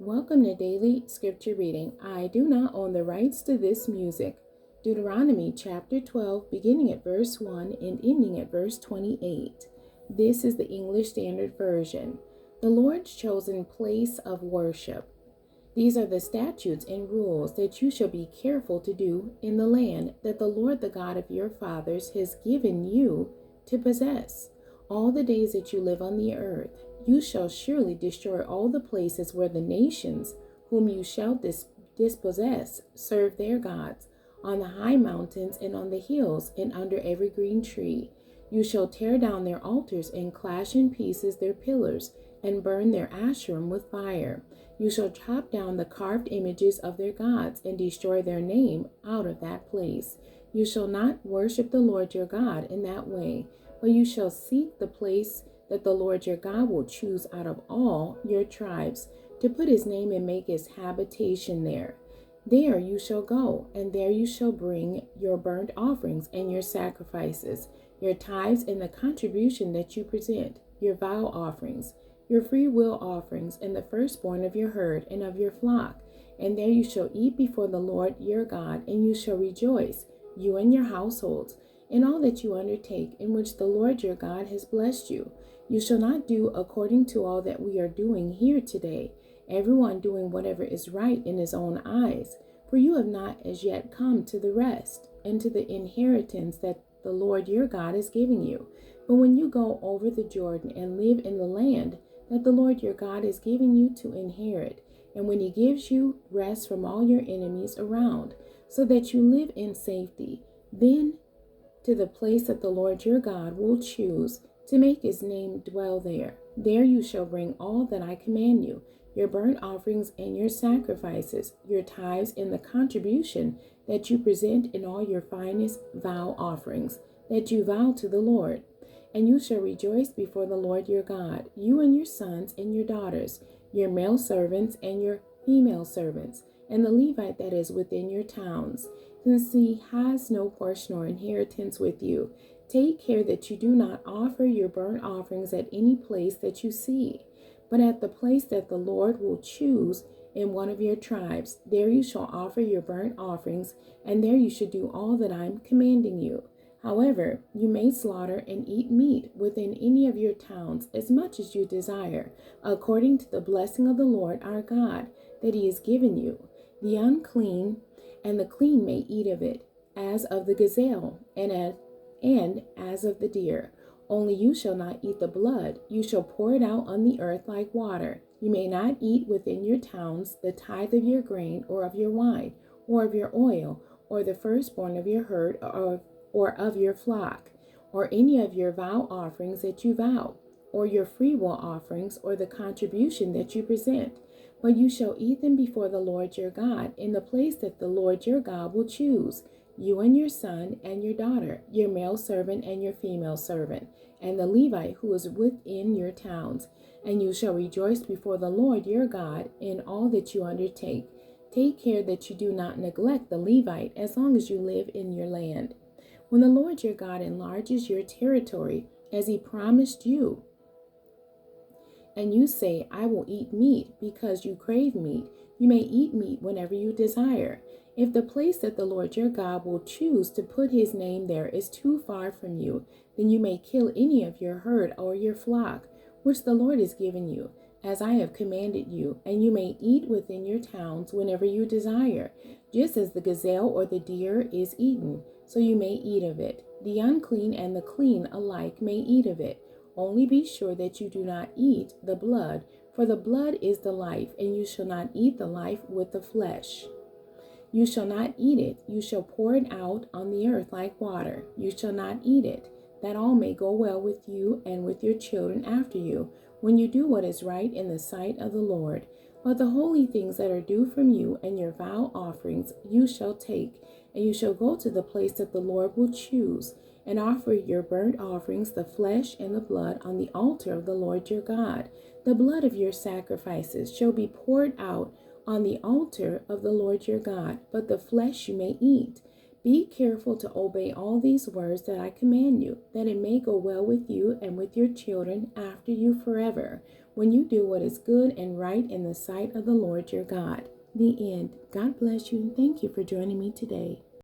Welcome to Daily Scripture Reading. I do not own the rights to this music. Deuteronomy chapter 12, beginning at verse 1 and ending at verse 28. This is the English Standard Version. The Lord's chosen place of worship. These are the statutes and rules that you shall be careful to do in the land that the Lord, the God of your fathers, has given you to possess. All the days that you live on the earth, you shall surely destroy all the places where the nations whom you shall dispossess serve their gods, on the high mountains and on the hills and under every green tree. You shall tear down their altars and clash in pieces their pillars and burn their Asherim with fire. You shall chop down the carved images of their gods and destroy their name out of that place. You shall not worship the Lord your God in that way, but you shall seek the place that the Lord your God will choose out of all your tribes to put his name and make his habitation there. There you shall go, and there you shall bring your burnt offerings and your sacrifices, your tithes and the contribution that you present, your vow offerings, your free will offerings, and the firstborn of your herd and of your flock. And there you shall eat before the Lord your God, and you shall rejoice, you and your households, in all that you undertake, in which the Lord your God has blessed you. You shall not do according to all that we are doing here today, everyone doing whatever is right in his own eyes. For you have not as yet come to the rest, and to the inheritance that the Lord your God is giving you. But when you go over the Jordan and live in the land that the Lord your God is giving you to inherit, and when he gives you rest from all your enemies around, so that you live in safety, then to the place that the Lord your God will choose to make his name dwell there. There you shall bring all that I command you, your burnt offerings and your sacrifices, your tithes and the contribution that you present in all your finest vow offerings that you vow to the Lord. And you shall rejoice before the Lord your God, you and your sons and your daughters, your male servants and your female servants, and the Levite that is within your towns, since he has no portion or inheritance with you. Take care that you do not offer your burnt offerings at any place that you see, but at the place that the Lord will choose in one of your tribes. There you shall offer your burnt offerings, and there you should do all that I am commanding you. However, you may slaughter and eat meat within any of your towns as much as you desire, according to the blessing of the Lord our God that he has given you. The unclean and the clean may eat of it, as of the gazelle, and as of the deer. Only you shall not eat the blood. You shall pour it out on the earth like water. You may not eat within your towns the tithe of your grain, or of your wine, or of your oil, or the firstborn of your herd, or of your flock, or any of your vow offerings that you vow, or your freewill offerings, or the contribution that you present. But you shall eat them before the Lord your God, in the place that the Lord your God will choose, you and your son and your daughter, your male servant and your female servant, and the Levite who is within your towns. And you shall rejoice before the Lord your God in all that you undertake. Take care that you do not neglect the Levite as long as you live in your land. When the Lord your God enlarges your territory, as he promised you, and you say, I will eat meat because you crave meat, you may eat meat whenever you desire. If the place that the Lord your God will choose to put his name there is too far from you, then you may kill any of your herd or your flock, which the Lord has given you, as I have commanded you, and you may eat within your towns whenever you desire, just as the gazelle or the deer is eaten, so you may eat of it. The unclean and the clean alike may eat of it. Only be sure that you do not eat the blood, for the blood is the life, and you shall not eat the life with the flesh. You shall not eat it. You shall pour it out on the earth like water. You shall not eat it, that all may go well with you and with your children after you, when you do what is right in the sight of the Lord. But the holy things that are due from you and your vow offerings you shall take, and you shall go to the place that the Lord will choose, and offer your burnt offerings, the flesh and the blood, on the altar of the Lord your God. The blood of your sacrifices shall be poured out on the altar of the Lord your God, but the flesh you may eat. Be careful to obey all these words that I command you, that it may go well with you and with your children after you forever, when you do what is good and right in the sight of the Lord your God. The end. God bless you and thank you for joining me today.